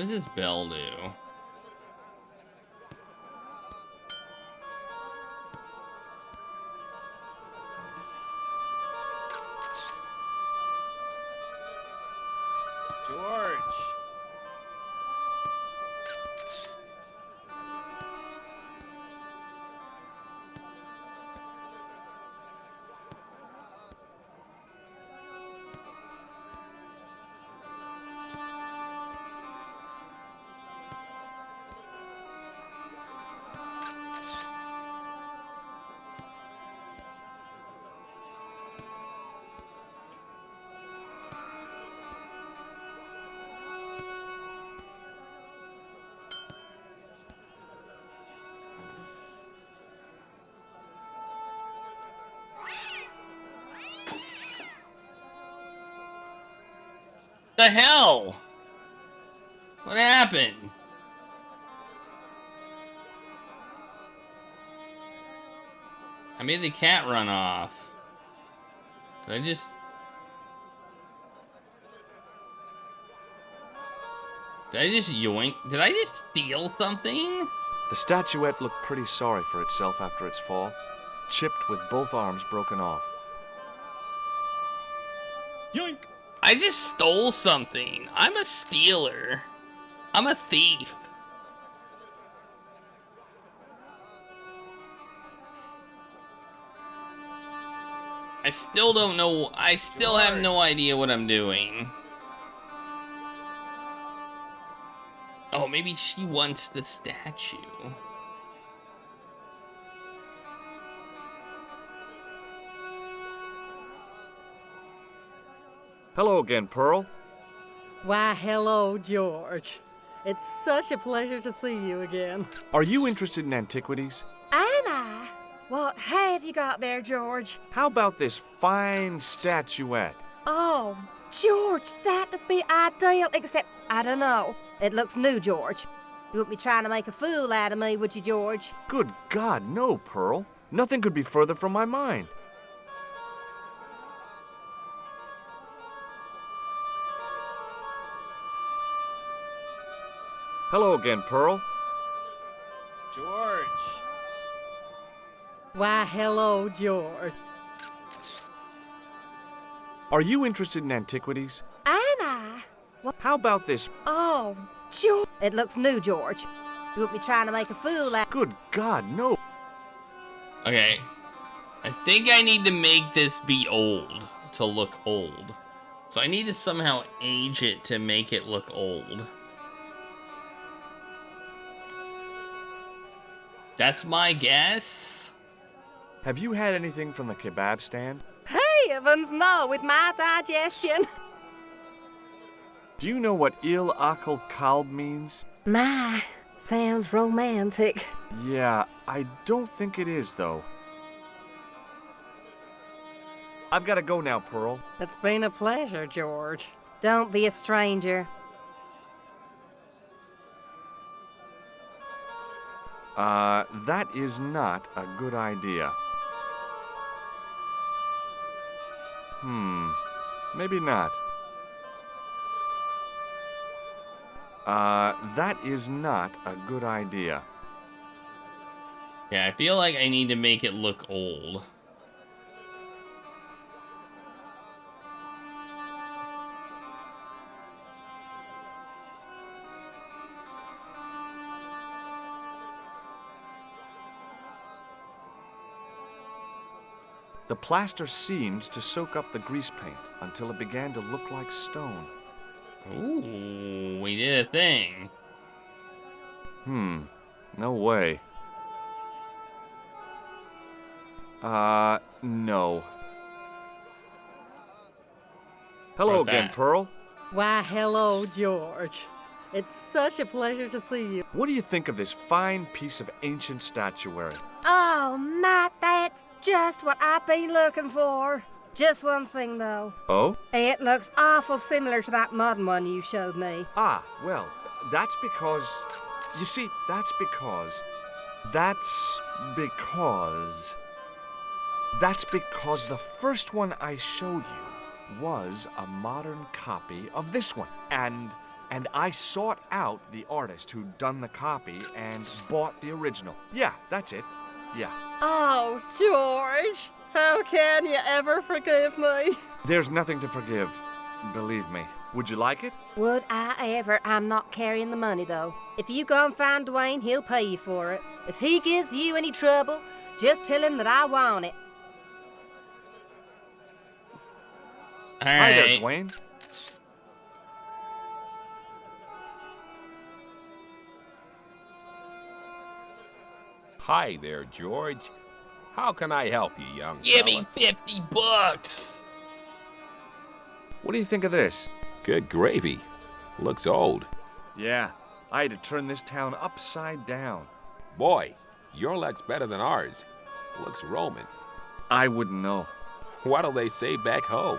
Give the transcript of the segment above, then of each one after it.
does this bell do? George! The hell? What happened? I made the cat run off. Did I just... Did I just yoink? Did I just steal something? The statuette looked pretty sorry for itself after its fall, chipped with both arms broken off. Yoink! I just stole something. I'm a stealer. I'm a thief. I still don't know. I still have no idea what I'm doing. Oh, maybe she wants the statue. Hello again, Pearl. Why, hello, George. It's such a pleasure to see you again. Are you interested in antiquities? Am I? What have you got there, George? How about this fine statuette? Oh, George, that'd be ideal, except, I don't know. It looks new, George. You wouldn't be trying to make a fool out of me, would you, George? Good God, no, Pearl. Nothing could be further from my mind. Hello again, Pearl. George! Why, hello, George. Are you interested in antiquities? Am I? What? How about this? Oh, George. It looks new, George. You wouldn't be trying to make a fool out. Good God, no. Okay. I think I need to make this be old to look old. So I need to somehow age it to make it look old. That's my guess. Have you had anything from the kebab stand? Heavens, no, with my digestion. Do you know what il akal kalb means? My, sounds romantic. Yeah, I don't think it is, though. I've got to go now, Pearl. It's been a pleasure, George. Don't be a stranger. That is not a good idea. Maybe not. That is not a good idea. Yeah, I feel like I need to make it look old. The plaster seemed to soak up the grease paint until it began to look like stone. Ooh, we did a thing. No way. No. Hello again, that? Pearl. Why, hello, George. It's such a pleasure to see you. What do you think of this fine piece of ancient statuary? Oh, Matt, that's just what I've been looking for. Just one thing, though. Oh? It looks awful similar to that modern one you showed me. Ah, well, that's because... You see, That's because the first one I showed you was a modern copy of this one. And And I sought out the artist who'd done the copy and bought the original. Yeah, that's it. Yeah. Oh, George, how can you ever forgive me? There's nothing to forgive. Believe me. Would you like it? Would I ever? I'm not carrying the money, though. If you go and find Dwayne, he'll pay you for it. If he gives you any trouble, just tell him that I want it. All Hi there, right. Dwayne. Hi there, George. How can I help you, young Give me fella? $50. What do you think of this? Good gravy. Looks old. Yeah, I had to turn this town upside down. Boy, your luck's better than ours. Looks Roman. I wouldn't know. What'll they say back home?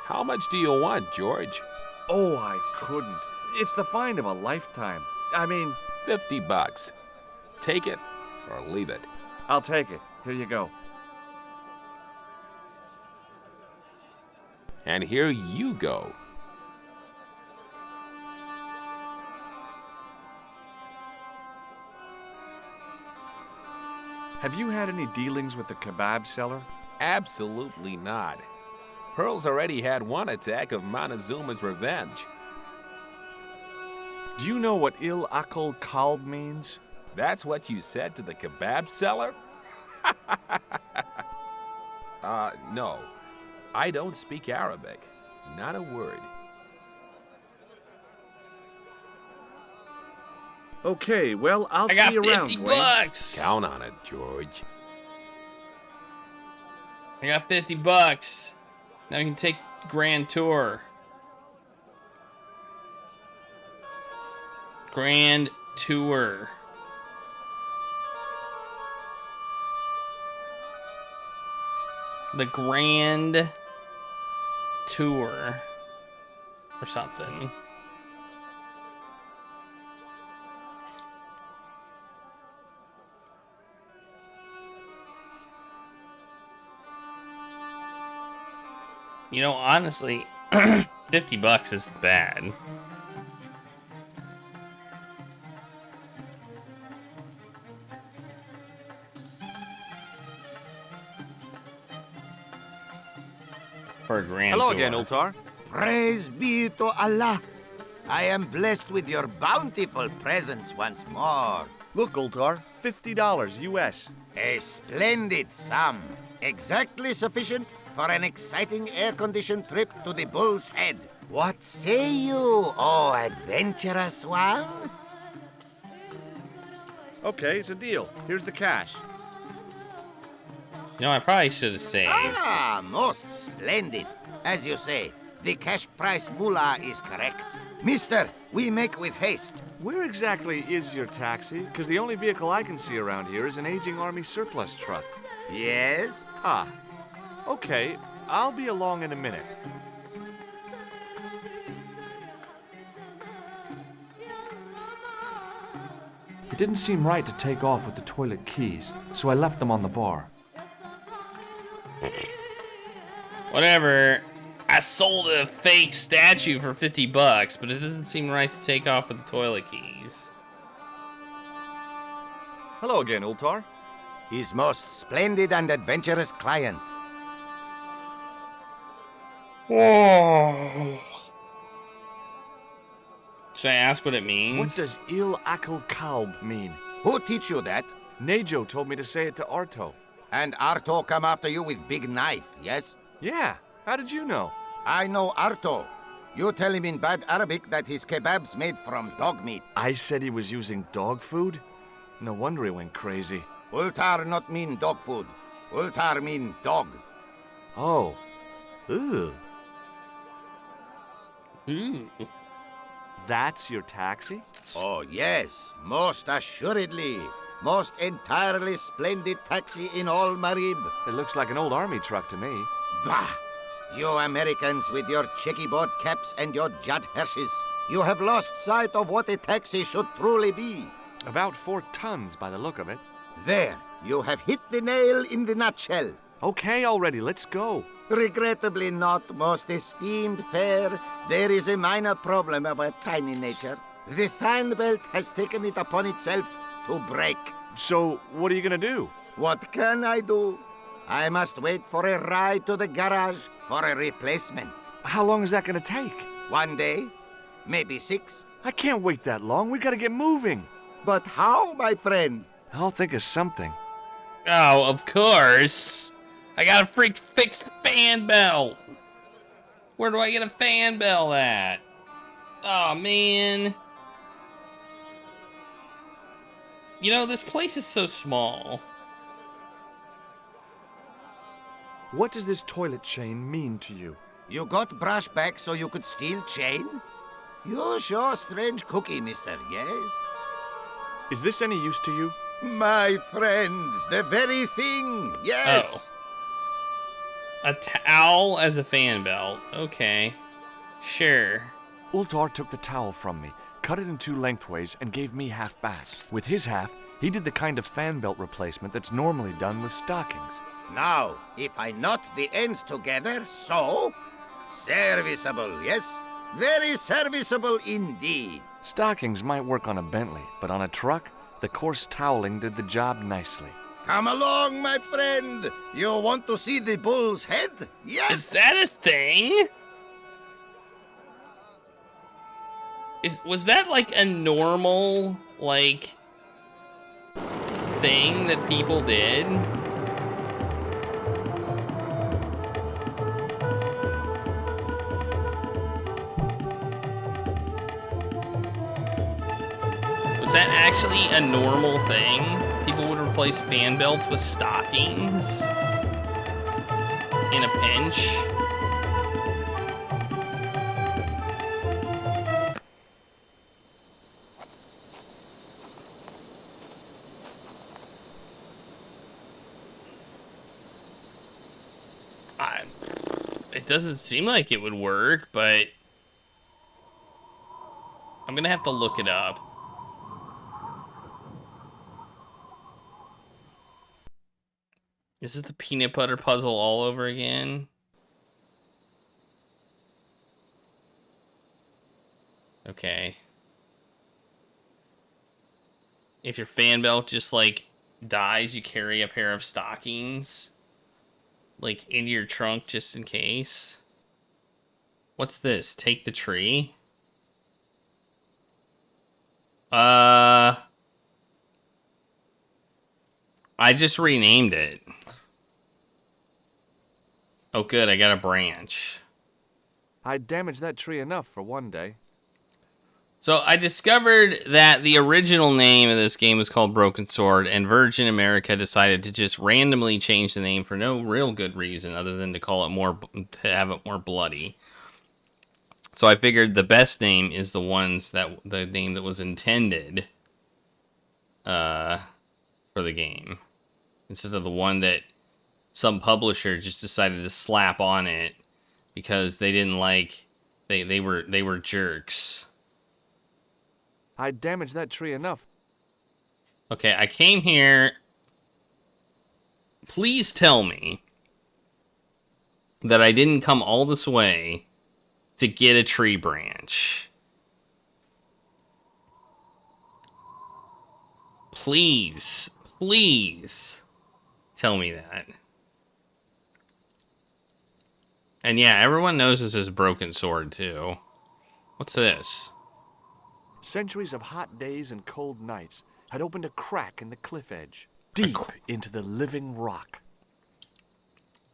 How much do you want, George? Oh, I couldn't. It's the find of a lifetime. I mean, $50. Take it or leave it. I'll take it. Here you go. And here you go. Have you had any dealings with the kebab seller? Absolutely not. Pearl's already had one attack of Montezuma's revenge. Do you know what Il Akal Kalb means? That's what you said to the kebab seller? No. I don't speak Arabic. Not a word. Okay, well, I'll I got see you around, 50 Dwayne. bucks. Count on it, George. I got 50 bucks. Now we can take the grand tour. Grand tour. The grand tour. Or something. You know, honestly, 50 bucks is bad. For a grand Hello tour. again, Ultar. Praise be to Allah. I am blessed with your bountiful presence once more. Look, Ultar, $50 US. A splendid sum. Exactly sufficient for an exciting air-conditioned trip to the Bull's Head. What say you, oh adventurous one? Okay, it's a deal. Here's the cash. You know, I probably should have saved. Ah, most splendid. As you say, the cash price moolah is correct. Mister, we make with haste. Where exactly is your taxi? Because the only vehicle I can see around here is an aging Army surplus truck. Yes? Ah, okay. I'll be along in a minute. It didn't seem right to take off with the toilet keys, so I left them on the bar. Whatever. I sold a fake statue for 50 bucks, but it doesn't seem right to take off with the toilet keys. Hello again, Ultar. His most splendid and adventurous client. Oh. Should I ask what it means? What does Il Akal Kalb mean? Who teach you that? Nejo told me to say it to Arto. And Arto come after you with big knife, yes? Yeah, how did you know? I know Arto. You tell him in bad Arabic that his kebab's made from dog meat. I said he was using dog food? No wonder he went crazy. Ultar not mean dog food. Ultar mean dog. Oh. Ooh. Ooh. That's your taxi? Oh, yes, most assuredly. Most entirely splendid taxi in all Marib. It looks like an old army truck to me. Bah! You Americans with your checkerboard caps and your Judd Hershes. You have lost sight of what a taxi should truly be. About 4 tons by the look of it. There, you have hit the nail in the nutshell. Okay, already, let's go. Regrettably not, most esteemed fair. There is a minor problem of a tiny nature. The fan belt has taken it upon itself to break. So, what are you gonna do? What can I do? I must wait for a ride to the garage for a replacement. How long is that gonna take? 1 day, maybe 6. I can't wait that long. We gotta get moving. But how, my friend? I'll think of something. Oh, of course. I gotta fix the fan belt. Where do I get a fan belt at? Oh, man. You know, this place is so small. What does this toilet chain mean to you? You got brush back so you could steal chain? You're sure strange cookie, mister, yes? Is this any use to you? My friend, the very thing, yes! Oh. A towel as a fan belt. Okay. Sure. Ultar took the towel from me, cut it in 2 lengthways, and gave me half back. With his half, he did the kind of fan belt replacement that's normally done with stockings. Now, if I knot the ends together, so... Serviceable, yes? Very serviceable indeed. Stockings might work on a Bentley, but on a truck, the coarse toweling did the job nicely. Come along, my friend. You want to see the bull's head? Yes? Is that a thing? Was that like a normal, like, thing that people did? Was that actually a normal thing? People would replace fan belts with stockings in a pinch? It doesn't seem like it would work, but I'm gonna have to look it up. This is the peanut butter puzzle all over again. Okay. If your fan belt just, like, dies, you carry a pair of stockings, like, in your trunk just in case. What's this? Take the tree? I just renamed it. Oh, good, I got a branch. I damaged that tree enough for one day. So I discovered that the original name of this game was called Broken Sword, and Virgin America decided to just randomly change the name for no real good reason other than to call it more, to have it more bloody. So I figured the best name is the name that was intended for the game, instead of the one that some publisher just decided to slap on it because they didn't like, they were jerks. I damaged that tree enough. Okay, I came here. Please tell me that I didn't come all this way to get a tree branch. Please, please tell me that. And yeah, everyone knows this is Broken Sword too. What's this? Centuries of hot days and cold nights had opened a crack in the cliff edge, deep into the living rock.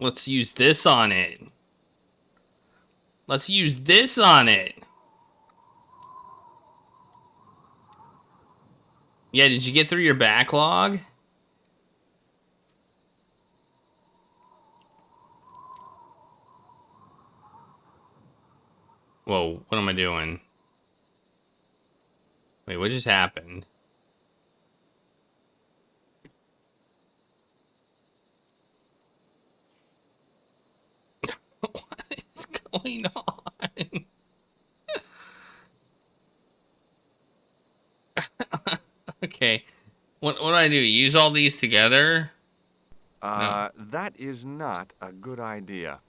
Let's use this on it. Let's use this on it. Yeah, did you get through your backlog? Whoa, what am I doing? Wait, what just happened? What is going on? Okay. What do I do? Use all these together? No. That is not a good idea.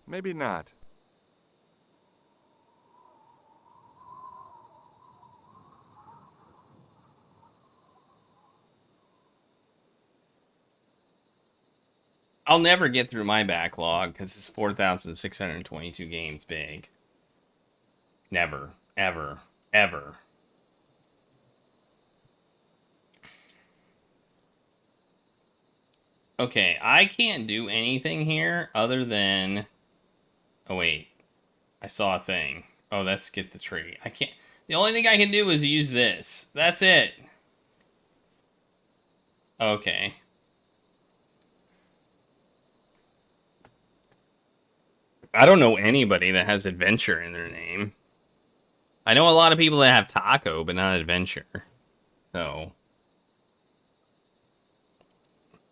Maybe not. I'll never get through my backlog because it's 4,622 games big. Never, ever, ever. Okay, I can't do anything here other than... Oh, wait. I saw a thing. Oh, let's get the tree. I can't... The only thing I can do is use this. That's it. Okay. I don't know anybody that has adventure in their name. I know a lot of people that have taco, but not adventure. So...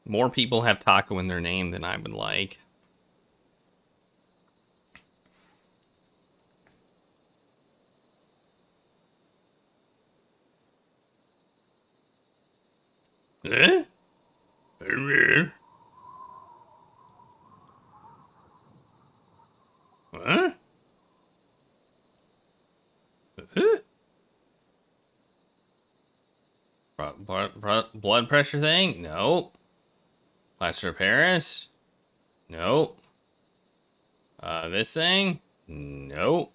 More people have taco in their name than I would like. Eh? Huh? Blood pressure thing? Nope. Plaster of Paris? Nope. This thing? Nope.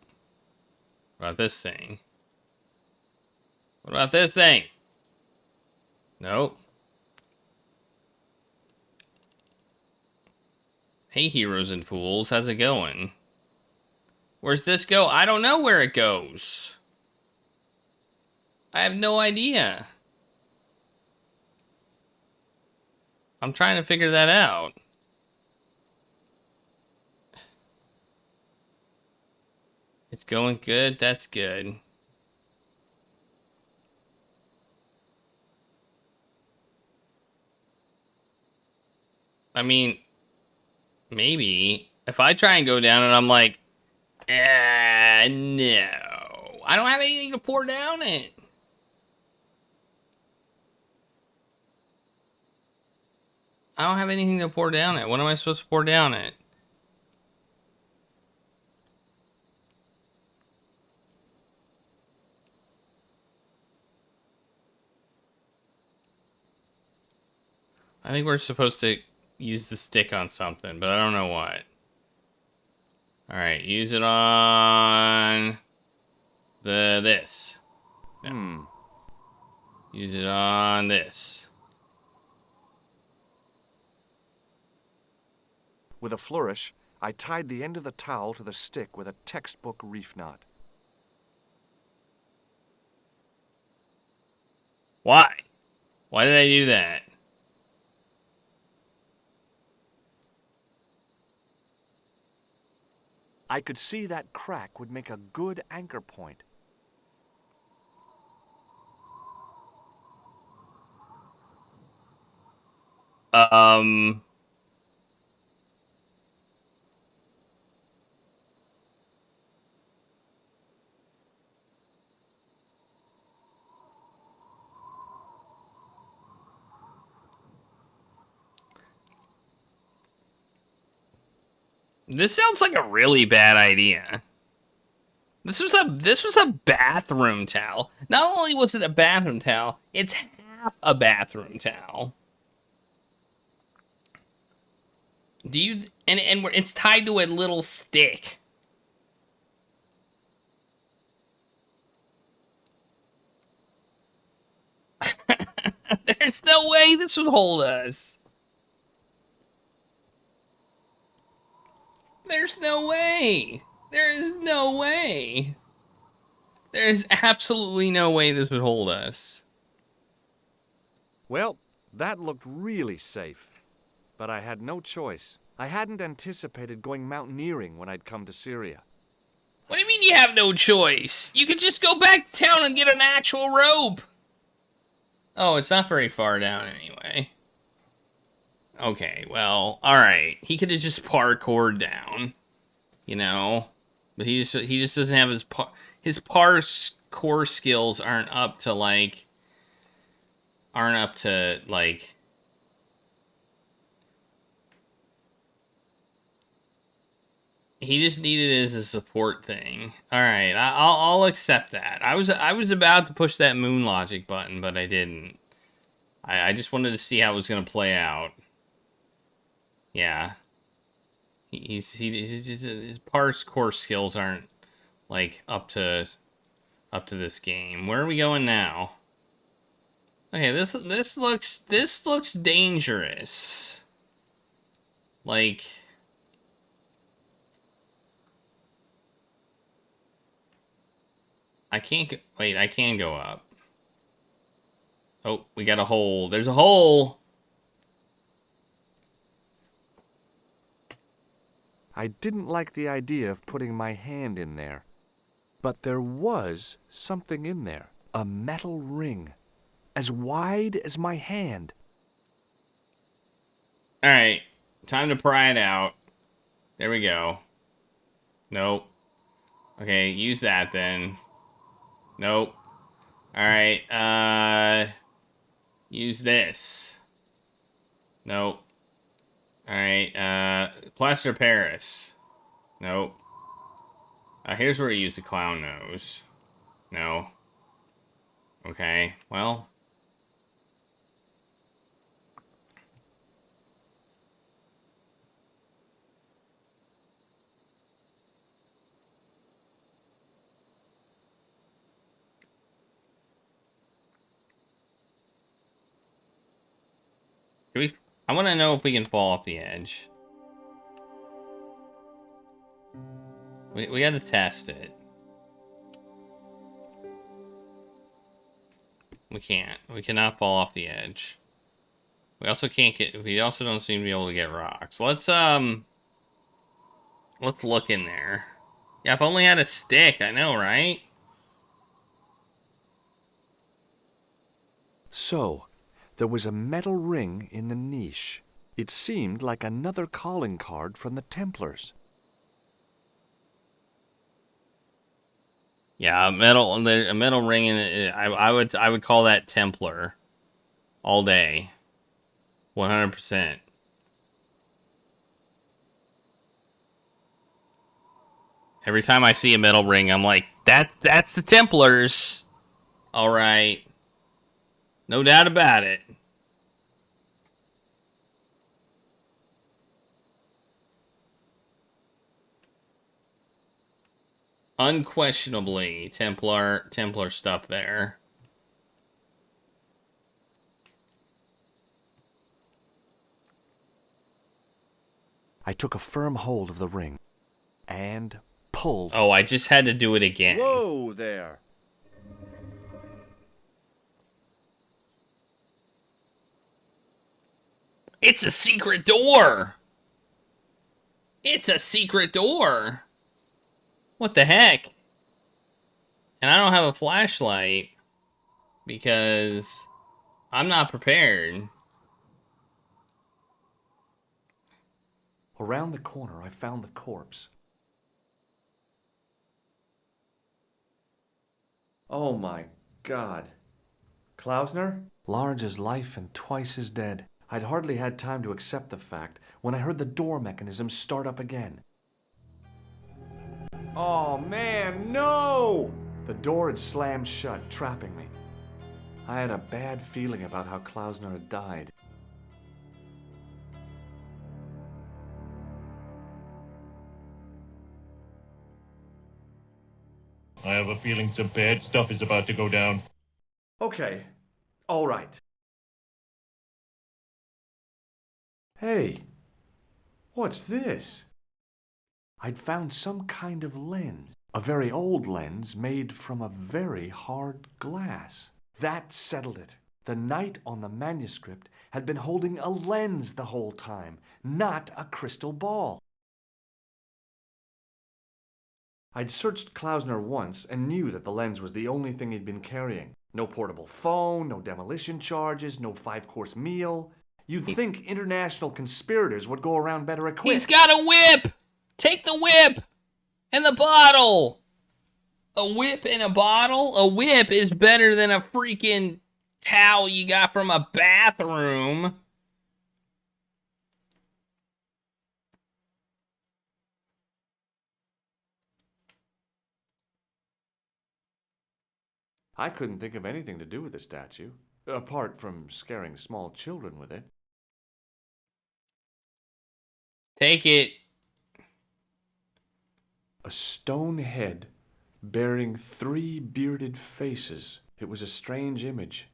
What about this thing? What about this thing? Nope. Hey, heroes and fools, how's it going? Where's this go? I don't know where it goes. I have no idea. I'm trying to figure that out. It's going good. That's good. I mean, maybe if I try and go down and I'm like, no, I don't have anything to pour down it. I don't have anything to pour down it. What am I supposed to pour down it? I think we're supposed to use the stick on something, but I don't know what. Alright, use it on this. No. Use it on this. With a flourish, I tied the end of the towel to the stick with a textbook reef knot. Why? Why did I do that? I could see that crack would make a good anchor point. This sounds like a really bad idea. This was a bathroom towel. Not only was it a bathroom towel, it's half a bathroom towel. Do you and it's tied to a little stick. There's no way this would hold us. There's no way. There is no way. There is absolutely no way this would hold us. Well, that looked really safe. But I had no choice. I hadn't anticipated going mountaineering when I'd come to Syria. What do you mean you have no choice? You could just go back to town and get an actual rope. Oh, it's not very far down anyway. Okay, well, alright. He could have just parkoured down. you know. But he just doesn't have his parse core skills aren't up to like. He just needed it as a support thing. All right, I'll accept that. I was about to push that moon logic button, but I didn't. I just wanted to see how it was gonna play out. Yeah, he's just, his parse core skills aren't like up to this game. Where are we going now? Okay, this looks dangerous. Like. I can't wait, I can go up. Oh, we got a hole. There's a hole! I didn't like the idea of putting my hand in there. But there was something in there. A metal ring. As wide as my hand. Alright, time to pry it out. There we go. Nope. Okay, use that then. Nope. Alright, use this. Nope. Alright, plaster of Paris. Nope. Here's where you use the clown nose. No. Okay, well. I want to know if we can fall off the edge. We got to test it. We can't. We cannot fall off the edge. We also can't get. We also don't seem to be able to get rocks. Let's look in there. Yeah, if I only had a stick, I know, right? So, there was a metal ring in the niche. It seemed like another calling card from the Templars. Yeah, a metal ring in it. I would call that Templar all day. 100%. Every time I see a metal ring, I'm like, that's the Templars. All right. No doubt about it. Unquestionably, Templar stuff there. I took a firm hold of the ring and pulled. Oh, I just had to do it again. Whoa there. It's a secret door. It's a secret door. What the heck? And I don't have a flashlight because I'm not prepared. Around the corner, I found the corpse. Oh my God. Klausner? Large as life and twice as dead. I'd hardly had time to accept the fact when I heard the door mechanism start up again. Oh man, no! The door had slammed shut, trapping me. I had a bad feeling about how Klausner had died. I have a feeling some bad stuff is about to go down. Okay, all right. Hey, what's this? I'd found some kind of lens. A very old lens made from a very hard glass. That settled it. The knight on the manuscript had been holding a lens the whole time, not a crystal ball. I'd searched Klausner once and knew that the lens was the only thing he'd been carrying. No portable phone, no demolition charges, no 5-course meal. You'd think international conspirators would go around better equipped. He's got a whip! Take the whip! And the bottle! A whip and a bottle? A whip is better than a freaking towel you got from a bathroom. I couldn't think of anything to do with the statue, apart from scaring small children with it. Take it. A stone head bearing 3 bearded faces. It was a strange image,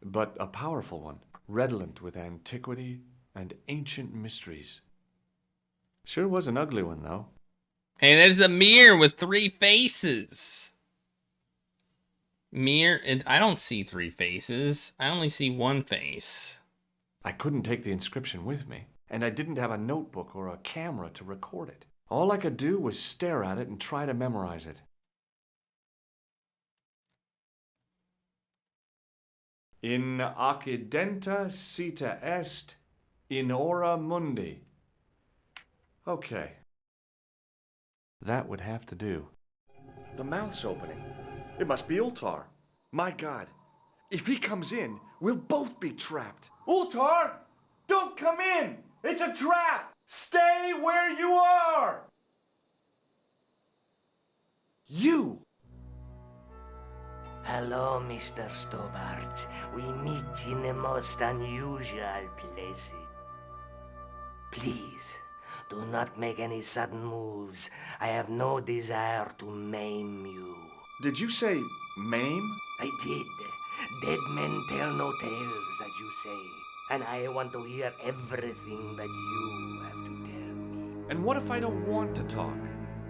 but a powerful one, redolent with antiquity and ancient mysteries. Sure was an ugly one, though. Hey, there's the mirror with 3 faces. Mirror, and I don't see 3 faces. I only see 1 face. I couldn't take the inscription with me, and I didn't have a notebook or a camera to record it. All I could do was stare at it and try to memorize it. In occidenta sita est, in ora mundi. Okay. That would have to do. The mouth's opening. It must be Ultar. My God. If he comes in, we'll both be trapped. Ultar! Don't come in! It's a trap! Stay where you are! You! Hello, Mr. Stobbart. We meet in the most unusual places. Please, do not make any sudden moves. I have no desire to maim you. Did you say maim? I did. Dead men tell no tales, as you say. And I want to hear everything that you have to tell me. And what if I don't want to talk?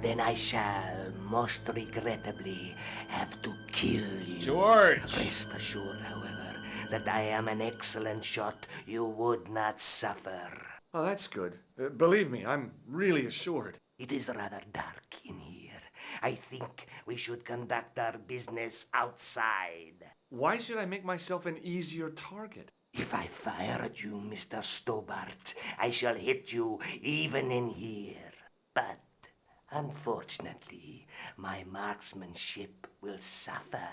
Then I shall, most regrettably, have to kill you. George! Rest assured, however, that I am an excellent shot you would not suffer. Oh, that's good. Believe me, I'm really assured. It is rather dark in here. I think we should conduct our business outside. Why should I make myself an easier target? If I fire at you, Mr. Stobbart, I shall hit you even in here. But, unfortunately, my marksmanship will suffer.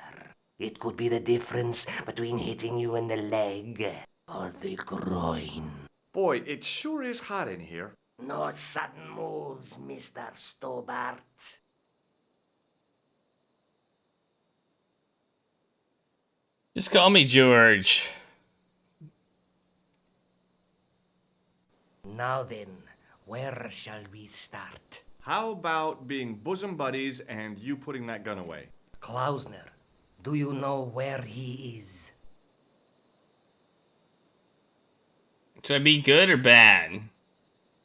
It could be the difference between hitting you in the leg or the groin. Boy, it sure is hot in here. No sudden moves, Mr. Stobbart. Just call me George. Now then, where shall we start? How about being bosom buddies and you putting that gun away? Klausner, do you know where he is? Should I be good or bad?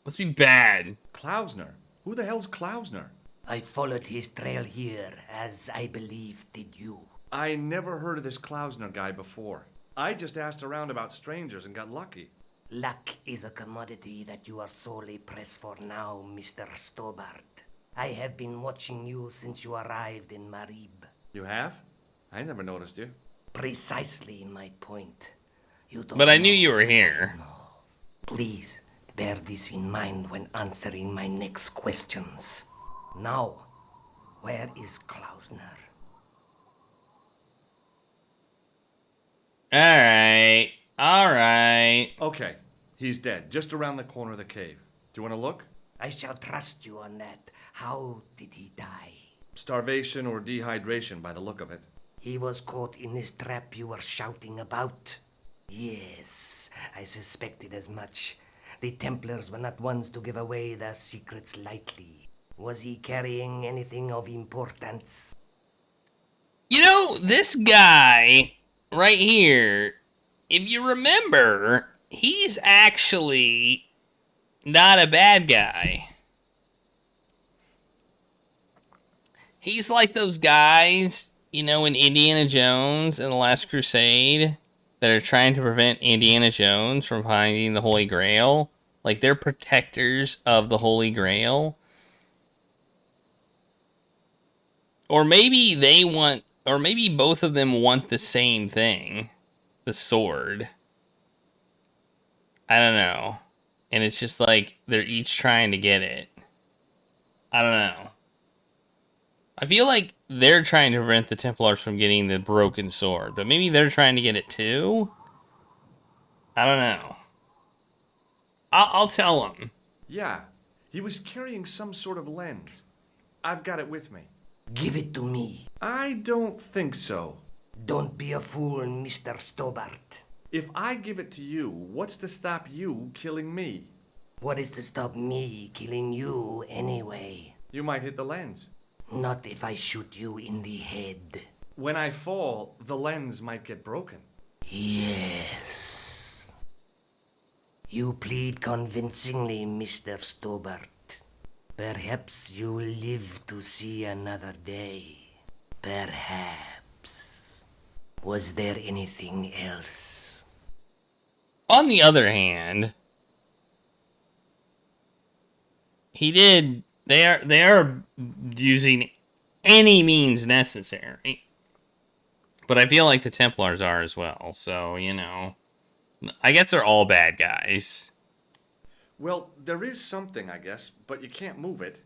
Let's be bad. Klausner? Who the hell's Klausner? I followed his trail here, as I believe did you. I never heard of this Klausner guy before. I just asked around about strangers and got lucky. Luck is a commodity that you are sorely pressed for now, Mr. Stobbart. I have been watching you since you arrived in Marib. You have? I never noticed you. Precisely my point. You don't But I knew know you were what I here. know. Please bear this in mind when answering my next questions. Now, where is Klausner? Alright. Okay, he's dead, just around the corner of the cave. Do you want to look? I shall trust you on that. How did he die? Starvation or dehydration by the look of it. He was caught in this trap you were shouting about. Yes, I suspected as much. The Templars were not ones to give away their secrets lightly. Was he carrying anything of importance? You know, this guy right here, if you remember, he's actually not a bad guy. He's like those guys, you know, in Indiana Jones and the Last Crusade that are trying to prevent Indiana Jones from finding the Holy Grail. Like, they're protectors of the Holy Grail. Or maybe they want, or maybe both of them want the same thing. The sword. I don't know. And it's just like, they're each trying to get it. I don't know. I feel like they're trying to prevent the Templars from getting the broken sword, but maybe they're trying to get it too? I don't know. I'll tell them. Yeah, he was carrying some sort of lens. I've got it with me. Give it to me. I don't think so. Don't be a fool, Mr. Stobbart. If I give it to you, what's to stop you killing me? What is to stop me killing you anyway? You might hit the lens. Not if I shoot you in the head. When I fall, the lens might get broken. Yes. You plead convincingly, Mr. Stobbart. Perhaps you will live to see another day. Perhaps. Was there anything else? On the other hand, they are using any means necessary. But I feel like the Templars are as well, so, you know. I guess they're all bad guys. Well, there is something, I guess, but you can't move it.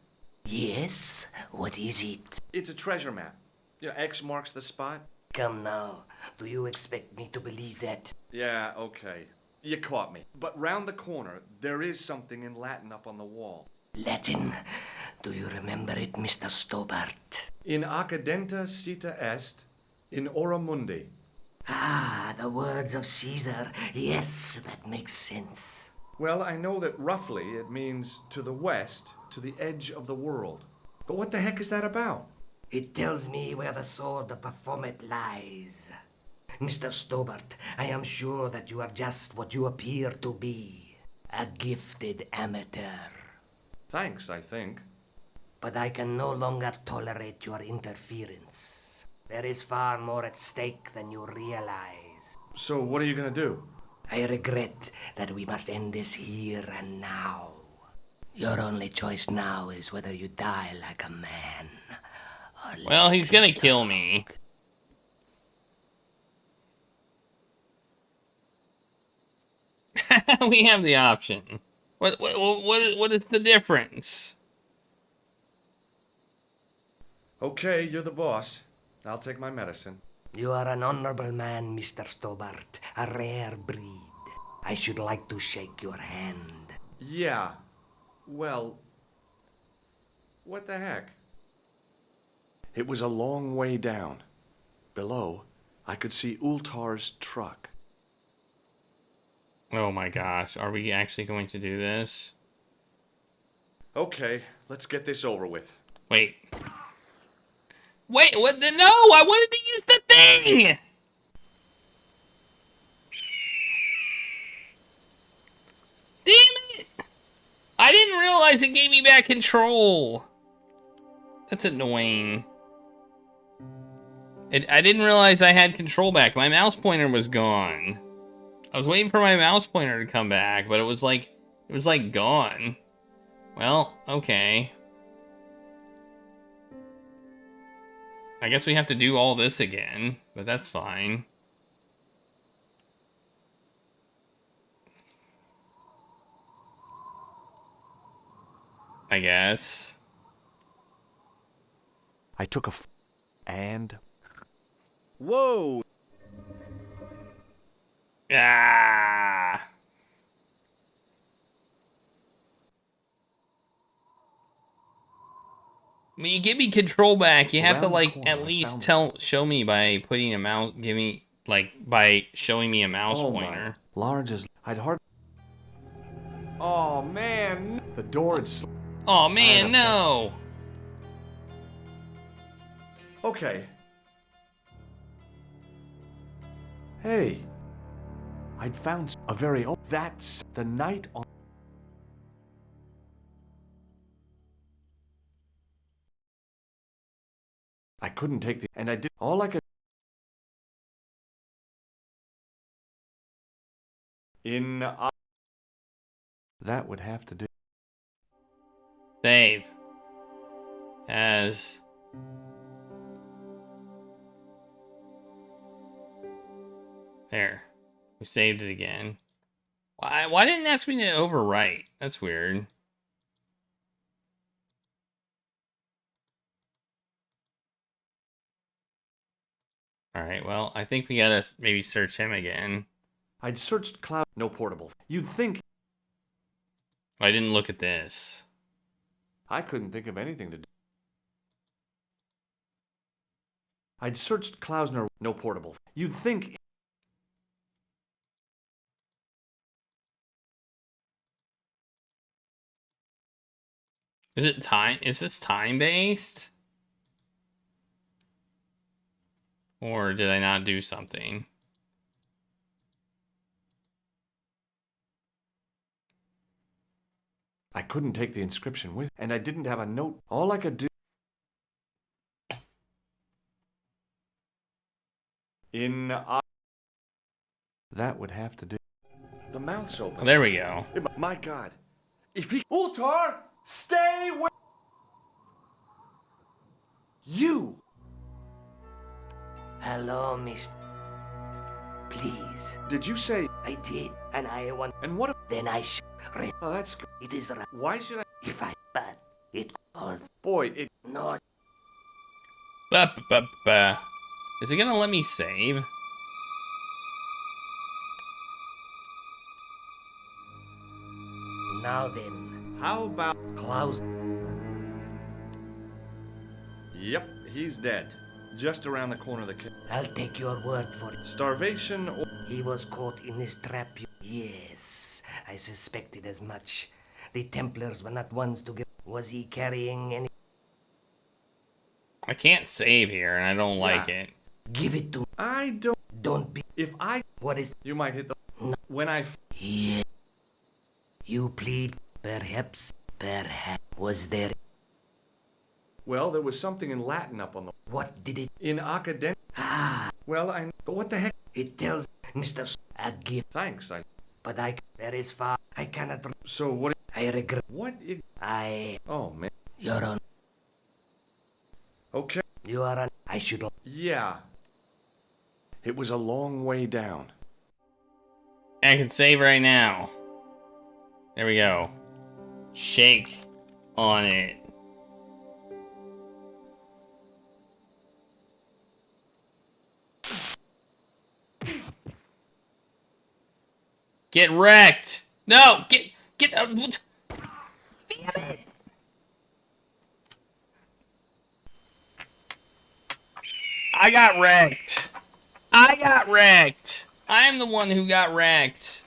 Yes? What is it? It's a treasure map. You know, X marks the spot. Come now. Do you expect me to believe that? Yeah, okay. You caught me. But round the corner, there is something in Latin up on the wall. Latin? Do you remember it, Mr. Stobbart? In accidenta cita est, in ora mundi. Ah, the words of Caesar. Yes, that makes sense. Well, I know that roughly it means to the west, to the edge of the world. But what the heck is that about? It tells me where the sword of Baphomet lies. Mr. Stobbart, I am sure that you are just what you appear to be. A gifted amateur. Thanks, I think. But I can no longer tolerate your interference. There is far more at stake than you realize. So what are you gonna do? I regret that we must end this here and now. Your only choice now is whether you die like a man or Well, like he's a gonna kill dog. me. We have the option. What is the difference? Okay, you're the boss. I'll take my medicine. You are an honorable man, Mr. Stobbart. A rare breed. I should like to shake your hand. Yeah. Well, what the heck? It was a long way down. Below, I could see Ultar's truck. Oh my gosh, are we actually going to do this? Okay, let's get this over with. Wait, what the, no, I wanted to use the thing! Damn it! I didn't realize it gave me back control. That's annoying. I didn't realize I had control back. My mouse pointer was gone. I was waiting for my mouse pointer to come back, but it was like gone. Well, okay. I guess we have to do all this again, but that's fine. I guess. I took and... Whoa! Ah! When you give me control back, you have to Around the like corner, at I least found show me by putting a mouse, by showing me a mouse Oh pointer. my. Large as... I'd hard... Oh man! The door had... Oh man, no! Okay. Hey. I'd found a very old... That's the night on... I couldn't take the... And I did... All I could... In... That would have to do... Save. As... There. We saved it again. Why didn't it ask me to overwrite? That's weird. Alright, well, I think we gotta maybe search him again. I'd searched cloud. No portable. You'd think. I didn't look at this. I couldn't think of anything to do. I'd searched Klausner. No portable. You'd think. Is it time? Is this time-based? Or did I not do something? I couldn't take the inscription with, and I didn't have a note. All I could do. That would have to do. The mouth's open. Oh, there we go. My God. If he. Ultar! Stay where. You! Hello, miss. Please. Did you say. I did, and I want. And what if. Then I Oh, that's good. It is right. Why should I. If I. But it. Oh, Boy, it. not. Ba-ba-ba-ba. Is it gonna let me save? Now then, How about. Klaus. Yep, he's dead. Just around the corner of the kitchen. I'll take your word for it. Starvation or. He was caught in this trap. Yes, I suspected as much. The Templars were not ones to give. Was he carrying any? I can't save here, and I don't like it. Give it to. I don't. Don't be. If I. What is? You might hit the. No. When I. Yeah. You plead. Perhaps. Perhaps. Was there? Well, there was something in Latin up on the. What did it? In academic. Ah, Well, I. But what the heck? it tells Mr. A gift. Thanks. But I. There is far. I cannot. So what? I regret. What? I. Oh man. You're on. Okay. You are on. I should. Yeah. It was a long way down. I can save right now. There we go. Shake on it. Get wrecked! No! Get damn it! I got wrecked. I got wrecked. I'm the one who got wrecked.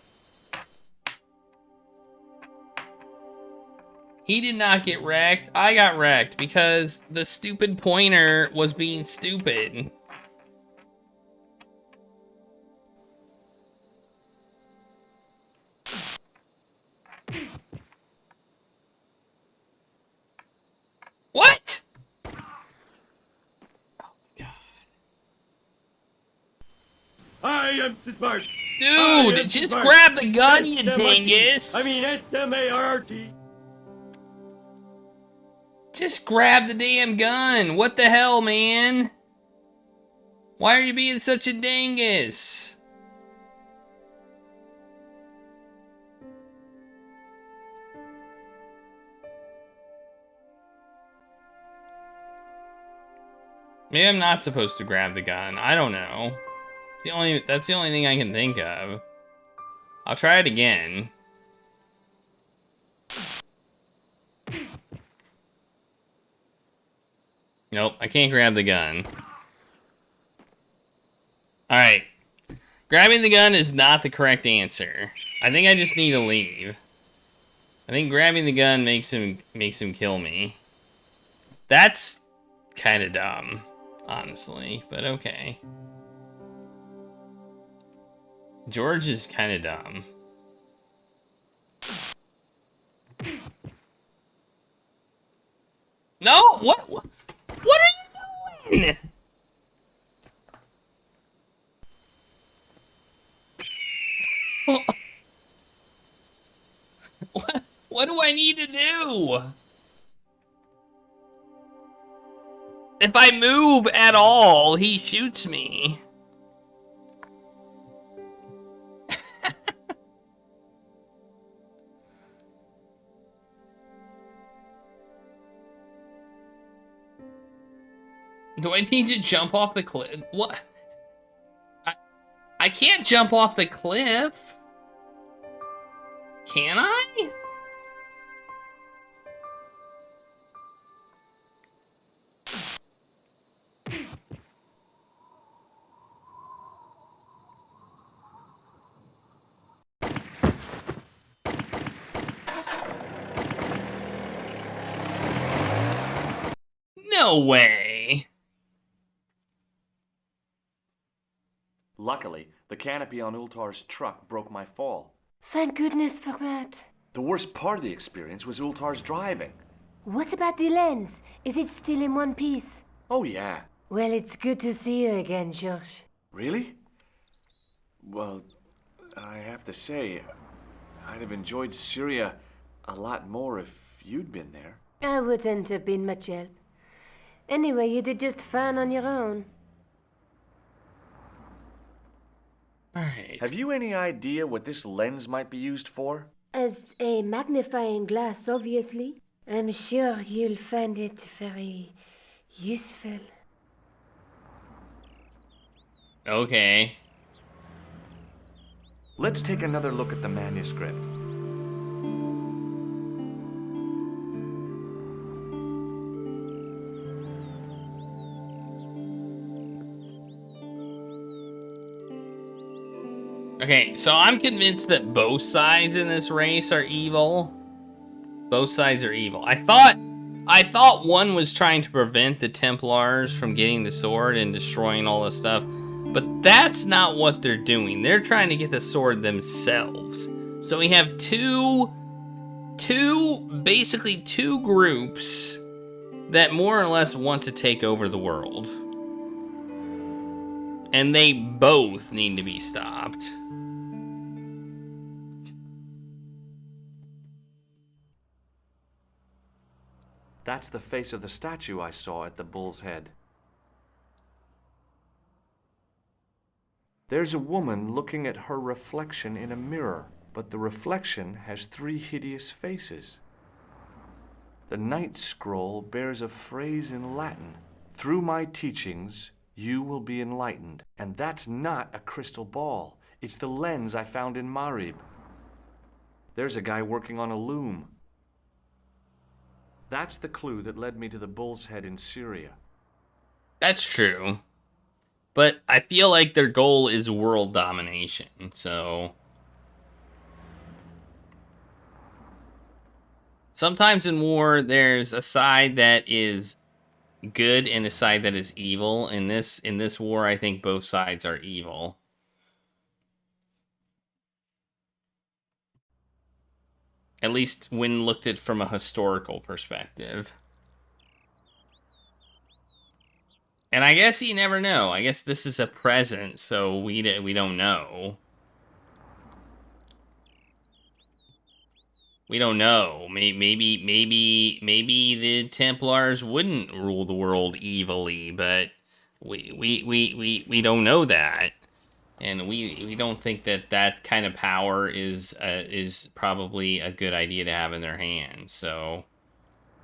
He did not get wrecked. I got wrecked because the stupid pointer was being stupid. What? I am smart. Dude, just grab the gun, you dingus. I mean S-M-A-R-T. Just grab the damn gun. What the hell, man? Why are you being such a dingus? Maybe I'm not supposed to grab the gun. I don't know. That's the only thing I can think of. I'll try it again. Nope, I can't grab the gun. Alright. Grabbing the gun is not the correct answer. I think I just need to leave. I think grabbing the gun makes him kill me. That's kind of dumb, honestly, but okay. George is kind of dumb. No, what are you doing? What do I need to do? If I move at all, he shoots me. Do I need to jump off the cliff? What? I can't jump off the cliff. Can I? No way. Luckily, the canopy on Ultar's truck broke my fall. Thank goodness for that. The worst part of the experience was Ultar's driving. What about the lens? Is it still in one piece? Oh, yeah. Well, it's good to see you again, George. Really? Well, I have to say, I'd have enjoyed Syria a lot more if you'd been there. I wouldn't have been much help. Anyway, you did just fine on your own. Alright. Have you any idea what this lens might be used for? As a magnifying glass, obviously. I'm sure you'll find it very useful. Okay. Let's take another look at the manuscript. Okay, so I'm convinced that both sides in this race are evil. Both sides are evil. I thought one was trying to prevent the Templars from getting the sword and destroying all this stuff, but that's not what they're doing. They're trying to get the sword themselves. So we have basically two groups that more or less want to take over the world. And they both need to be stopped. That's the face of the statue I saw at the bull's head. There's a woman looking at her reflection in a mirror, but the reflection has 3 hideous faces. The Knight's scroll bears a phrase in Latin, "Through my teachings, you will be enlightened." And that's not a crystal ball. It's the lens I found in Marib. There's a guy working on a loom. That's the clue that led me to the bull's head in Syria. That's true. But I feel like their goal is world domination, so... Sometimes in war, there's a side that is good and a side that is evil. In this war, I think both sides are evil. At least when looked at from a historical perspective. And I guess you never know. I guess this is a present, so we don't know. We don't know. Maybe the Templars wouldn't rule the world evilly, but we don't know that. And we don't think that kind of power is probably a good idea to have in their hands. So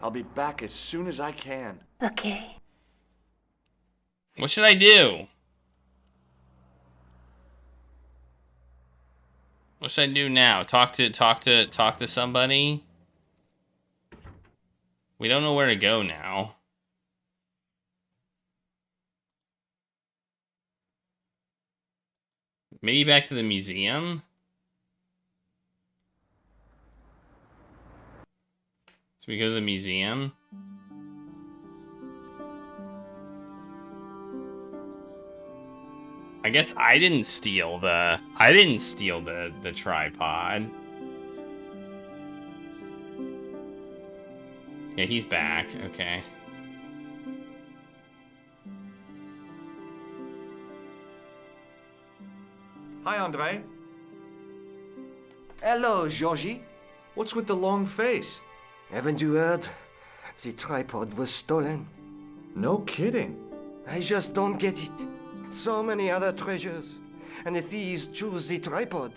I'll be back as soon as I can. Okay. What should I do? What should I do now? Talk to somebody? We don't know where to go now. Maybe back to the museum? Should we go to the museum? I guess I didn't steal the tripod. Yeah, he's back. Okay. Hi, Andre. Hello, Georgie. What's with the long face? Haven't you heard? The tripod was stolen. No kidding. I just don't get it. So many other treasures, and the thieves choose the tripod.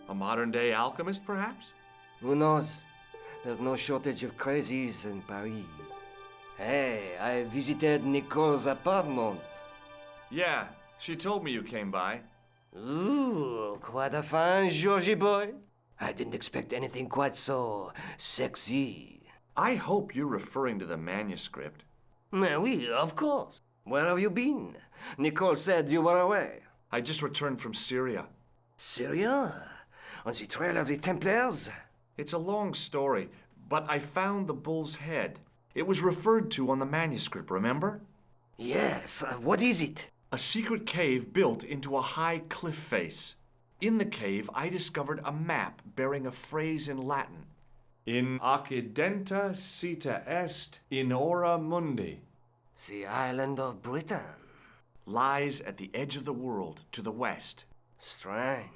A modern-day alchemist, perhaps? Who knows? There's no shortage of crazies in Paris. Hey, I visited Nicole's apartment. Yeah, she told me you came by. Ooh, quite a fine Georgie boy. I didn't expect anything quite so sexy. I hope you're referring to the manuscript. Oui, of course. Where have you been? Nicole said you were away. I just returned from Syria. Syria? On the trail of the Templars? It's a long story, but I found the bull's head. It was referred to on the manuscript, remember? Yes, what is it? A secret cave built into a high cliff face. In the cave, I discovered a map bearing a phrase in Latin. In accidenta sita est in ora mundi. The island of Britain. Lies at the edge of the world, to the west. Strange.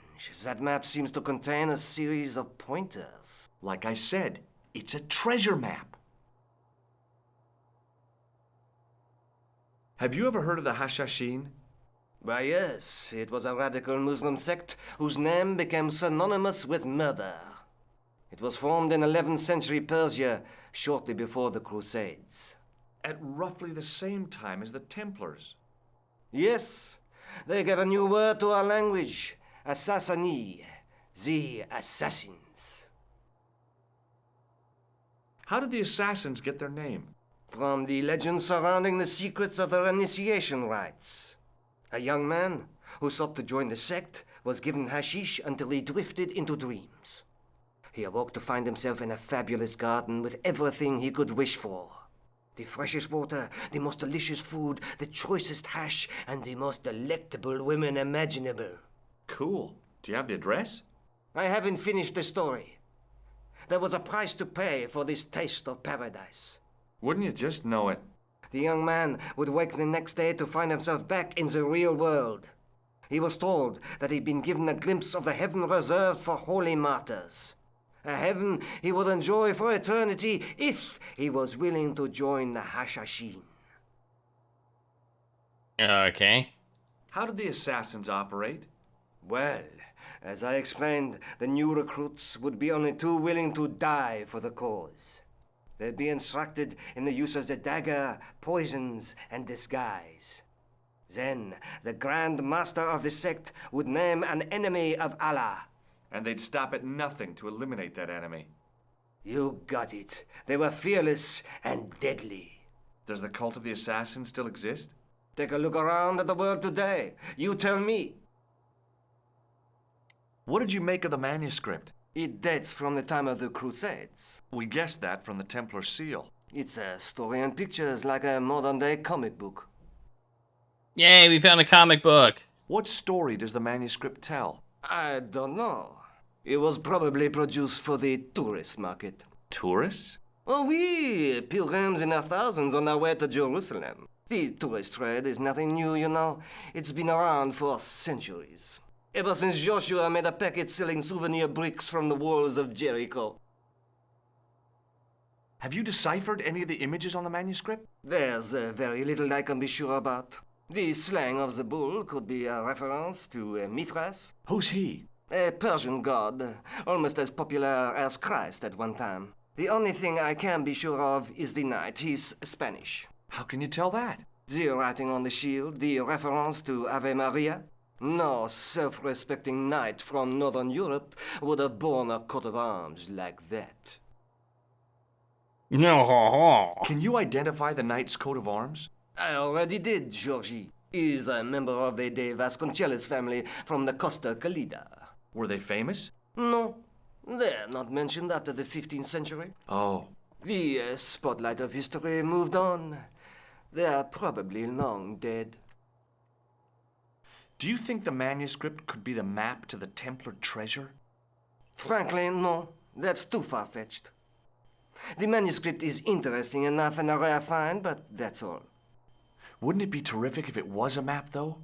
That map seems to contain a series of pointers. Like I said, it's a treasure map. Have you ever heard of the Hashashin? Why, yes, it was a radical Muslim sect whose name became synonymous with murder. It was formed in 11th century Persia, shortly before the Crusades. At roughly the same time as the Templars. Yes, they gave a new word to our language, Assassini, the assassins. How did the assassins get their name? From the legend surrounding the secrets of their initiation rites. A young man who sought to join the sect was given hashish until he drifted into dreams. He awoke to find himself in a fabulous garden with everything he could wish for. The freshest water, the most delicious food, the choicest hash, and the most delectable women imaginable. Cool. Do you have the address? I haven't finished the story. There was a price to pay for this taste of paradise. Wouldn't you just know it? The young man would wake the next day to find himself back in the real world. He was told that he'd been given a glimpse of the heaven reserved for holy martyrs. A heaven he would enjoy for eternity if he was willing to join the Hashashin. Okay. How did the assassins operate? Well, as I explained, the new recruits would be only too willing to die for the cause. They'd be instructed in the use of the dagger, poisons, and disguise. Then, the Grand Master of the sect would name an enemy of Allah. And they'd stop at nothing to eliminate that enemy. You got it. They were fearless and deadly. Does the cult of the assassins still exist? Take a look around at the world today. You tell me. What did you make of the manuscript? It dates from the time of the Crusades. We guessed that from the Templar seal. It's a story in pictures like a modern-day comic book. Yay, we found a comic book. What story does the manuscript tell? I don't know. It was probably produced for the tourist market. Tourists? Oh, oui, pilgrims in their thousands on their way to Jerusalem. The tourist trade is nothing new, you know. It's been around for centuries. Ever since Joshua made a packet selling souvenir bricks from the walls of Jericho. Have you deciphered any of the images on the manuscript? There's very little I can be sure about. The slang of the bull could be a reference to Mithras. Who's he? A Persian god, almost as popular as Christ at one time. The only thing I can be sure of is the knight. He's Spanish. How can you tell that? The writing on the shield, the reference to Ave Maria. No self-respecting knight from Northern Europe would have borne a coat of arms like that. No. Can you identify the knight's coat of arms? I already did, Georgie. He's a member of the De Vasconcelos family from the Costa Calida. Were they famous? No, they're not mentioned after the 15th century. Oh. The spotlight of history moved on. They're probably long dead. Do you think the manuscript could be the map to the Templar treasure? Frankly, no. That's too far-fetched. The manuscript is interesting enough and a rare find, but that's all. Wouldn't it be terrific if it was a map, though?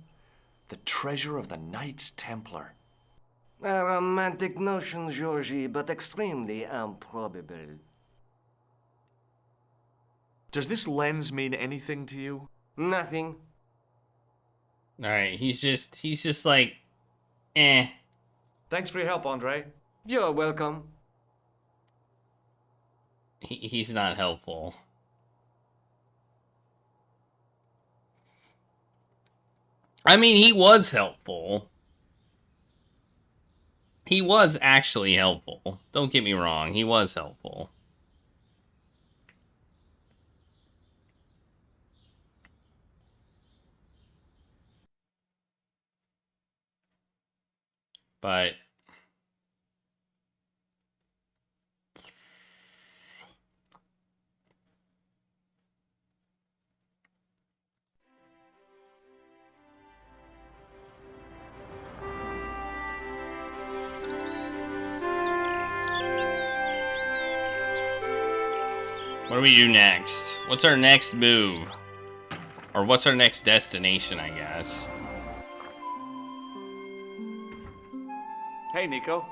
The treasure of the Knights Templar. A romantic notion, Georgie, but extremely improbable. Does this lens mean anything to you? Nothing. Alright, he's just like, eh. Thanks for your help, Andre. You're welcome. He's not helpful. I mean, he was helpful. He was actually helpful. Don't get me wrong, he was helpful. But what do we do next? What's our next move? Or what's our next destination, I guess? Hey, Nico.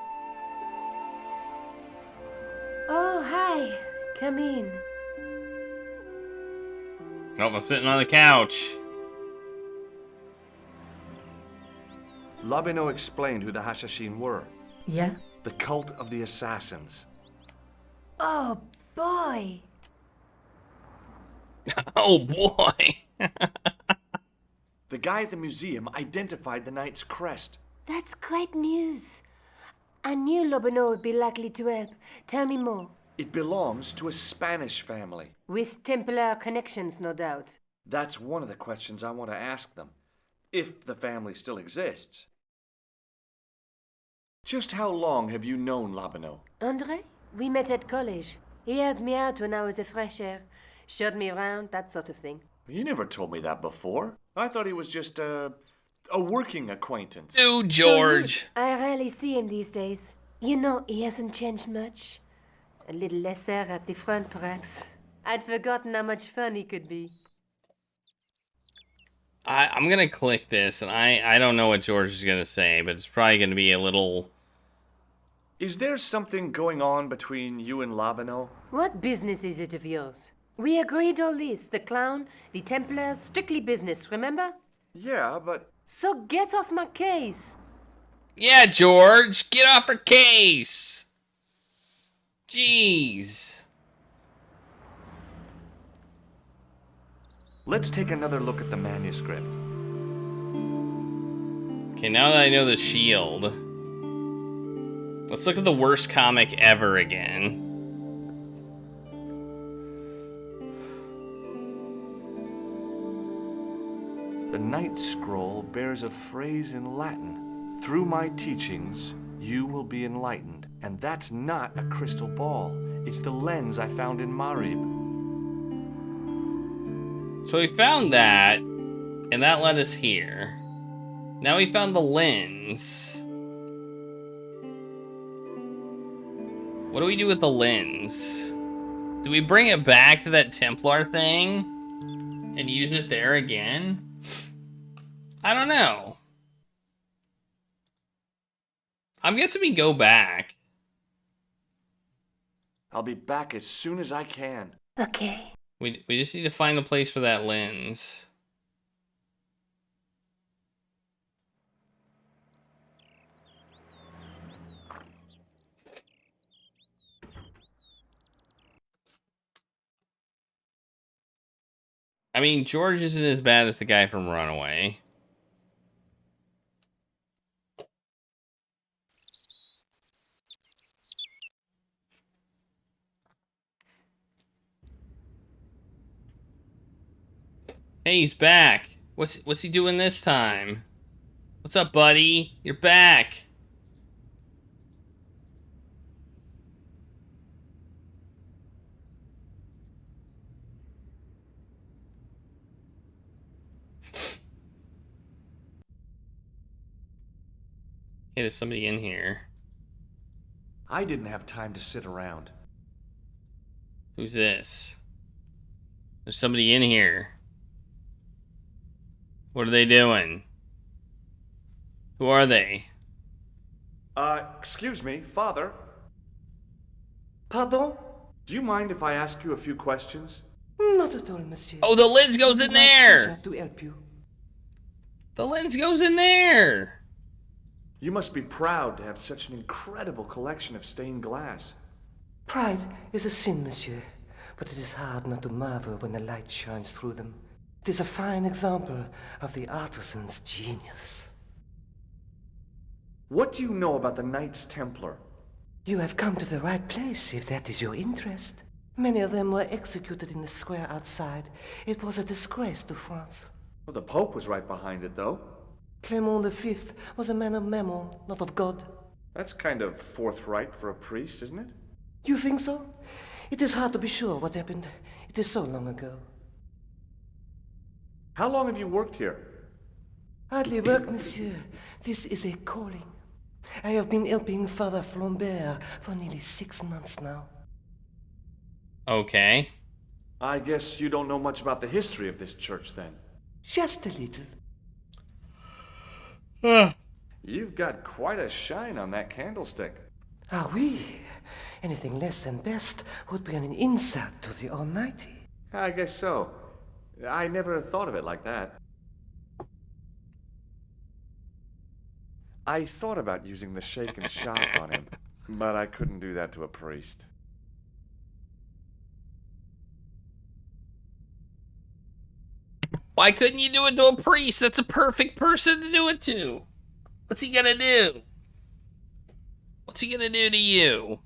Oh, hi. Come in. Oh, I'm sitting on the couch. Labino explained who the Hashashin were. Yeah? The cult of the assassins. Oh, boy. Oh boy. The guy at the museum identified the knight's crest. That's great news. I knew Lobino would be likely to help. Tell me more. It belongs to a Spanish family. With Templar connections, no doubt. That's one of the questions I want to ask them. If the family still exists. Just how long have you known Labino? Andre? We met at college. He helped me out when I was a fresher. Showed me around, that sort of thing. You never told me that before. I thought he was just a working acquaintance. Dude, George. I rarely see him these days. You know, he hasn't changed much. A little lesser at the front, perhaps. I'd forgotten how much fun he could be. I'm gonna click this, and I don't know what George is gonna say, but it's probably gonna be a little... Is there something going on between you and Labino? What business is it of yours? We agreed all this. The clown, the Templars, strictly business, remember? Yeah, but... So get off my case. Yeah, George, get off her case. Jeez. Let's take another look at the manuscript. Okay, now that I know the shield, let's look at the worst comic ever again. The Knight's Scroll bears a phrase in Latin. Through my teachings, you will be enlightened. And that's not a crystal ball. It's the lens I found in Marib. So we found that, and that led us here. Now we found the lens. What do we do with the lens? Do we bring it back to that Templar thing and use it there again? I don't know. I'm guessing we go back. I'll be back as soon as I can. Okay. We just need to find a place for that lens. I mean, George isn't as bad as the guy from Runaway. Hey, he's back. What's he doing this time? What's up, buddy? You're back. Hey, there's somebody in here. I didn't have time to sit around. Who's this? There's somebody in here. What are they doing? Who are they? Excuse me, Father. Pardon? Do you mind if I ask you a few questions? Not at all, monsieur. Oh, the lens goes in My there! pleasure to help you. The lens goes in there! You must be proud to have such an incredible collection of stained glass. Pride is a sin, monsieur, but it is hard not to marvel when the light shines through them. It is a fine example of the artisan's genius. What do you know about the Knights Templar? You have come to the right place, if that is your interest. Many of them were executed in the square outside. It was a disgrace to France. Well, the Pope was right behind it, though. Clement V was a man of mammon, not of God. That's kind of forthright for a priest, isn't it? You think so? It is hard to be sure what happened. It is so long ago. How long have you worked here? Hardly work, monsieur. This is a calling. I have been helping Father Flambert for nearly 6 months now. Okay. I guess you don't know much about the history of this church, then. Just a little. You've got quite a shine on that candlestick. Ah, oui. Anything less than best would be an insult to the Almighty. I guess so. I never thought of it like that. I thought about using the shake and shock on him, but I couldn't do that to a priest. Why couldn't you do it to a priest? That's a perfect person to do it to. What's he gonna do? What's he gonna do to you?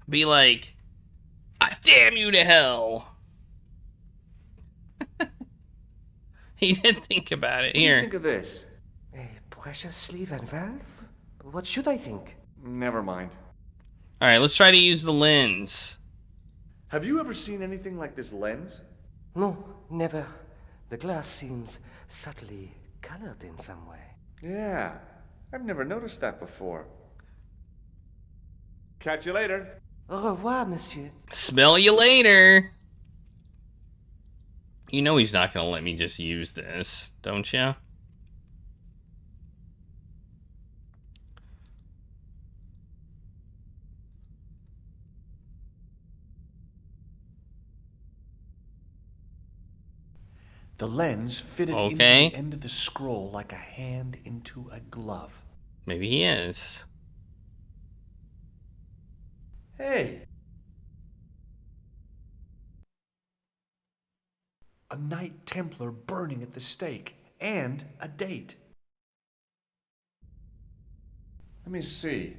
Be like, I damn you to hell. He did think about it. What do you Here. think of this? A precious sleeve and valve? What should I think? Never mind. Alright, let's try to use the lens. Have you ever seen anything like this lens? No, never. The glass seems subtly colored in some way. Yeah, I've never noticed that before. Catch you later. Au revoir, monsieur. Smell you later. You know he's not gonna let me just use this, don't you? The lens fitted into Okay. the end of the scroll like a hand into a glove. Maybe he is. Hey! A Knight Templar burning at the stake, and a date. Let me see.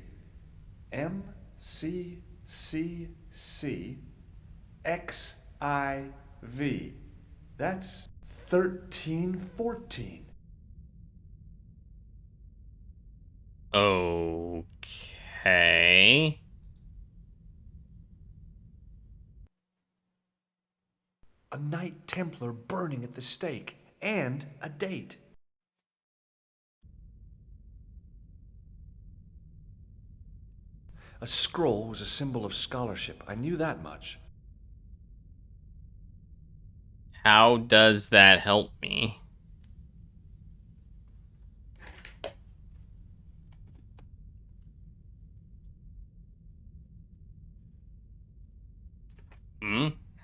MCCC XIV. That's 1314. Okay. A Knight Templar burning at the stake, and a date. A scroll was a symbol of scholarship. I knew that much. How does that help me?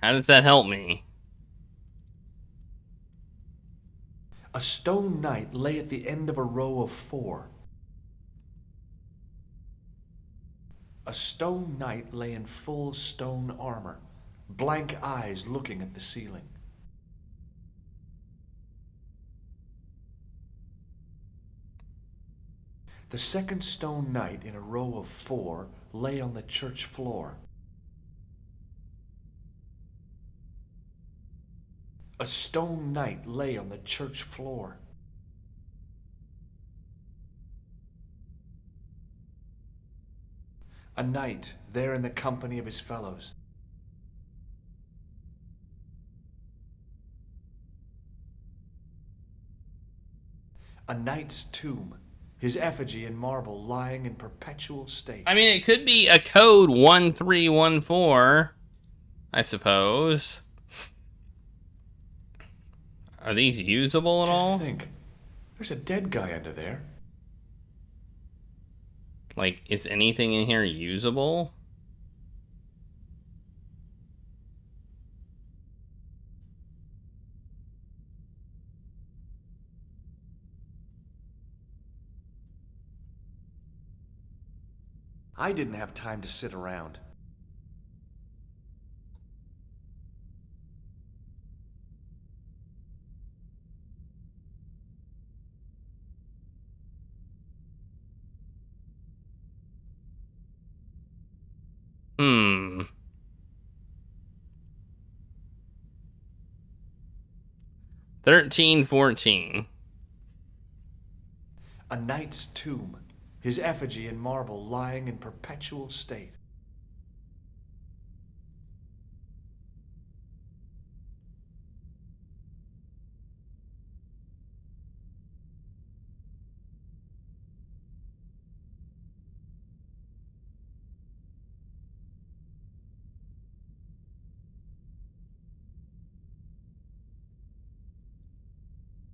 How does that help me? A stone knight lay at the end of a row of 4. A stone knight lay in full stone armor, blank eyes looking at the ceiling. The second stone knight in a row of 4 lay on the church floor. A stone knight lay on the church floor. A knight there in the company of his fellows. A knight's tomb, his effigy in marble lying in perpetual state. I mean, it could be a code 1314, I suppose. Are these usable at all? Just think, there's a dead guy under there. Like, is anything in here usable? I didn't have time to sit around. 1314. A knight's tomb, his effigy in marble lying in perpetual state.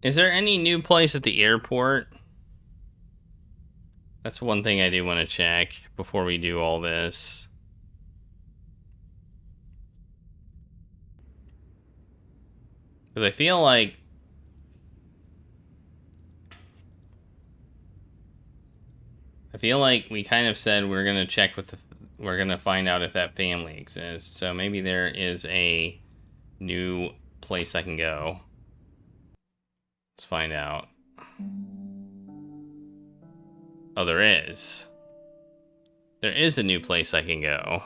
Is there any new place at the airport? That's one thing I do want to check before we do all this. Because I feel like... we kind of said we're going to check with the... We're going to find out if that family exists. So maybe there is a new place I can go. Let's find out. Oh, there is. There is a new place I can go.